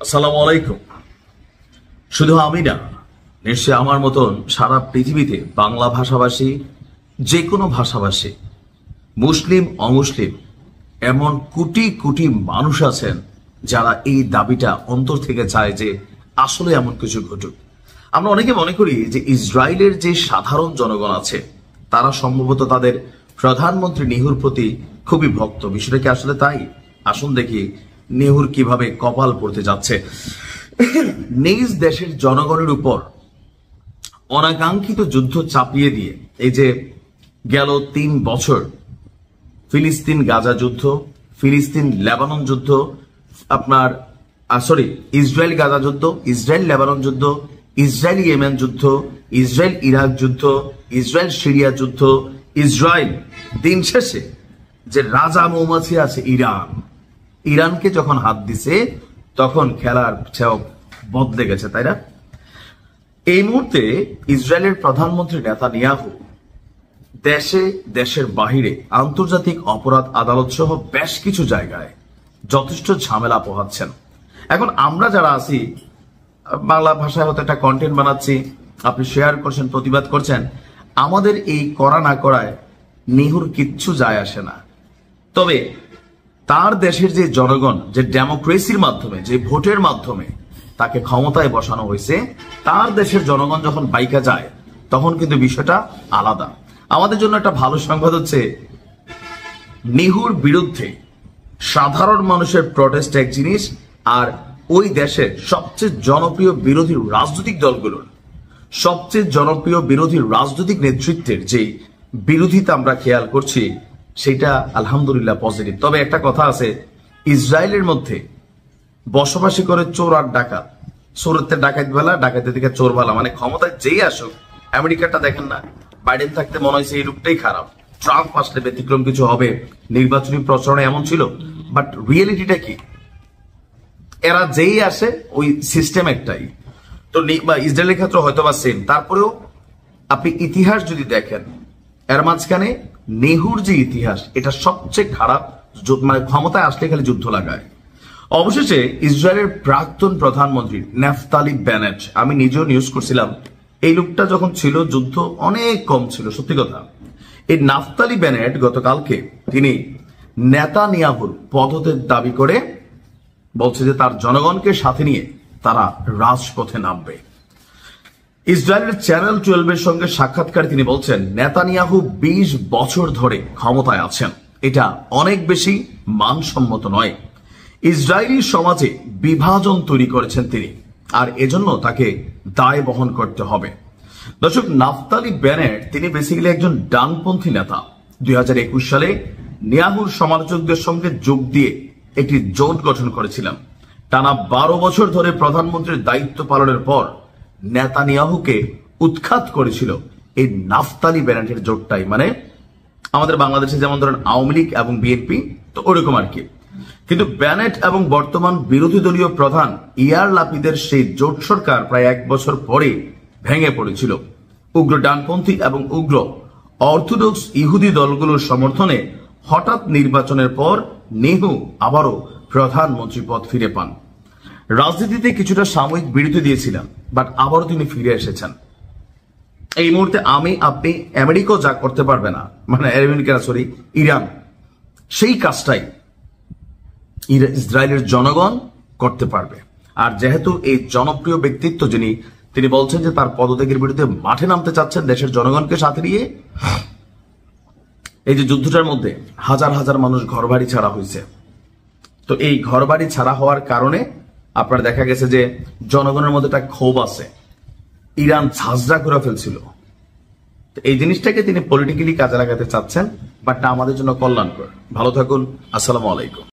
আসসালামু আলাইকুম। শুধু আমি না, নিশ্চয় আমার মতন সারা পৃথিবীতে বাংলা ভাষাভাষী, যে কোনো ভাষাভাষী, মুসলিম অমুসলিম, এমন কোটি কোটি মানুষ আছেন যারা এই দাবিটা অন্তর থেকে চায় যে আসলে এমন কিছু ঘটুক। আমরা অনেকে মনে করি যে ইসরায়েলের যে সাধারণ জনগণ আছে তারা সম্ভবত তাদের প্রধানমন্ত্রী নেহুর প্রতি খুবই ভক্ত। বিষয়টা কি আসলে তাই? আসুন দেখি নেহুর কিভাবে কপাল পড়তে যাচ্ছে। নিজ দেশের জনগণের উপর অনাকাঙ্ক্ষিত যুদ্ধ চাপিয়ে দিয়ে এই যে গেল ৩ বছর ফিলিস্তিন গাজা যুদ্ধ, ফিলিস্তিন লেবানন যুদ্ধ, ইসরায়েল গাজা যুদ্ধ, ইসরায়েল লেবানন যুদ্ধ, ইসরায়েল ইয়েমেন যুদ্ধ, ইসরায়েল ইরাক যুদ্ধ, ইসরায়েল সিরিয়া যুদ্ধ, ইসরায়েল দিন শেষে যে রাজা মৌমাছি আছে ইরানকে যখন হাত দিছে তখন খেলার ছক বদলে গেছে, তাই না? এই মুহূর্তে ইসরায়েলের প্রধানমন্ত্রী নেতানিয়াহু দেশের বাহিরে আন্তর্জাতিক অপরাধ আদালত সহ বেশ কিছু জায়গায় যথেষ্ট ঝামেলা পোহাচ্ছেন। এখন আমরা যারা আছি, বাংলা ভাষায় হয়তো একটা কন্টেন্ট বানাচ্ছি, আপনি শেয়ার করছেন, প্রতিবাদ করছেন, আমাদের এই করা না করায় নেহুর কিচ্ছু যায় আসে না। তবে তার দেশের যে জনগণ, যে ডেমোক্রেসির মাধ্যমে, যে ভোটের মাধ্যমে তাকে ক্ষমতায় বসানো হয়েছে, তার দেশের জনগণ যখন বাইকা যায় তখন কিন্তু বিষয়টা আলাদা। আমাদের জন্য একটা ভালো সংবাদ হচ্ছে, নেহুর বিরুদ্ধে সাধারণ মানুষের প্রটেস্ট এক জিনিস, আর ওই দেশের সবচেয়ে জনপ্রিয় বিরোধী রাজনৈতিক দলগুলোর সবচেয়ে জনপ্রিয় বিরোধী রাজনৈতিক নেতৃত্বের যে বিরোধিতা আমরা খেয়াল করছি, সেটা আলহামদুলিল্লাহ পজিটিভ। তবে একটা কথা আছে, ইসরায়েলের মধ্যে বসবাসী করে চোর আর ডাকাত, চোরের ডাকাত বেলা, ডাকাতের দিকে চোর বেলা, মানে ক্ষমতায় যেই আসুক। আমেরিকাটা দেখেন না, বাইডেন থাকতে মনে হয়েছে এই রূপটাই খারাপ, ট্রাম্প আসলে ব্যতিক্রম কিছু হবে, নির্বাচনী প্রচারণা এমন ছিল। বাট রিয়েলিটিটা কি? এরা যেই আসে ওই সিস্টেম একটাই। তো ইসরায়েলের ক্ষেত্রে হয়তো বা সেম। তারপরেও আপনি ইতিহাস যদি দেখেন, এর মাঝখানে নেহুর যে ইতিহাস, এটা সবচেয়ে খারাপ। মানে ক্ষমতায় আসলে খালি যুদ্ধ লাগায়। অবশেষে ইসরায়েলের প্রাক্তন প্রধানমন্ত্রী নাফতালি বেনেট, আমি নিজেও নিউজ করছিলাম, এই লোকটা যখন ছিল যুদ্ধ অনেক কম ছিল, সত্যি কথা। এই নাফতালি বেনেট গতকালকে তিনি নেতানিয়াহুর পদত্যাগের দাবি করে বলছে যে তার জনগণকে সাথে নিয়ে তারা রাজপথে নামবে। ইসরায়েলের চ্যানেল 12 এর সঙ্গে সাক্ষাৎকারে তিনি বলছেন, নেতানিয়াহু 20 বছর ধরে ক্ষমতায় আছেন, এটা অনেক বেশি মানসম্মত নয়। ইসরায়েলি সমাজে বিভাজন তৈরি করেছেন তিনি, আর এজন্য তাকে দায় বহন করতে হবে। দর্শক, নাফতালি বেনেট তিনি বেসিক্যালি একজন ডানপন্থী নেতা। 2021 সালে নিয়াহুর সমালোচকদের সঙ্গে যোগ দিয়ে একটি জোট গঠন করেছিলেন। টানা 12 বছর ধরে প্রধানমন্ত্রীর দায়িত্ব পালনের পর নেতানিয়াহুকে উৎখাত করেছিল এই নাফতালি বেনেটের জোটটাই। মানে আমাদের বাংলাদেশে যেমন ধরেন আওয়ামী লীগ এবং বিএনপি, তো ওরকম আর কি। কিন্তু বেনেট এবং বর্তমান বিরোধী দলীয় প্রধান ইয়ার লাপিদের সেই জোট সরকার প্রায় 1 বছর পরে ভেঙে পড়েছিল। উগ্র ডানপন্থী এবং উগ্র অর্থোডক্স ইহুদি দলগুলোর সমর্থনে হঠাৎ নির্বাচনের পর নেহু আবারও প্রধানমন্ত্রী পদ ফিরে পান। রাজনীতিতে কিছুটা সাময়িক বিরতি দিয়েছিলেন, বাট আবারও তিনি ফিরে এসেছেন। এই মুহূর্তে আপনি আমেরিকাও যা করতে পারবে না, মানে ইরান, সেই কাজটাই ইসরায়েলের জনগণ করতে পারবে। আর যেহেতু এই জনপ্রিয় ব্যক্তিত্ব তিনি বলছেন যে তার পদত্যাগের বিরুদ্ধে মাঠে নামতে চাচ্ছেন দেশের জনগণকে সাথে নিয়ে, এই যে যুদ্ধটার মধ্যে হাজার হাজার মানুষ ঘরবাড়ি ছাড়া হয়েছে। তো এই ঘরবাড়ি ছাড়া হওয়ার কারণে আপনার দেখা গেছে যে জনগণের মধ্যে একটা ক্ষোভ আছে, ইরান ঝাঁঝরা করে ফেলছিল। তো এই জিনিসটাকে তিনি পলিটিক্যালি কাজে লাগাতে চাচ্ছেন, বাট আমাদের জন্য কল্যাণকর। ভালো থাকুন, আসসালামু আলাইকুম।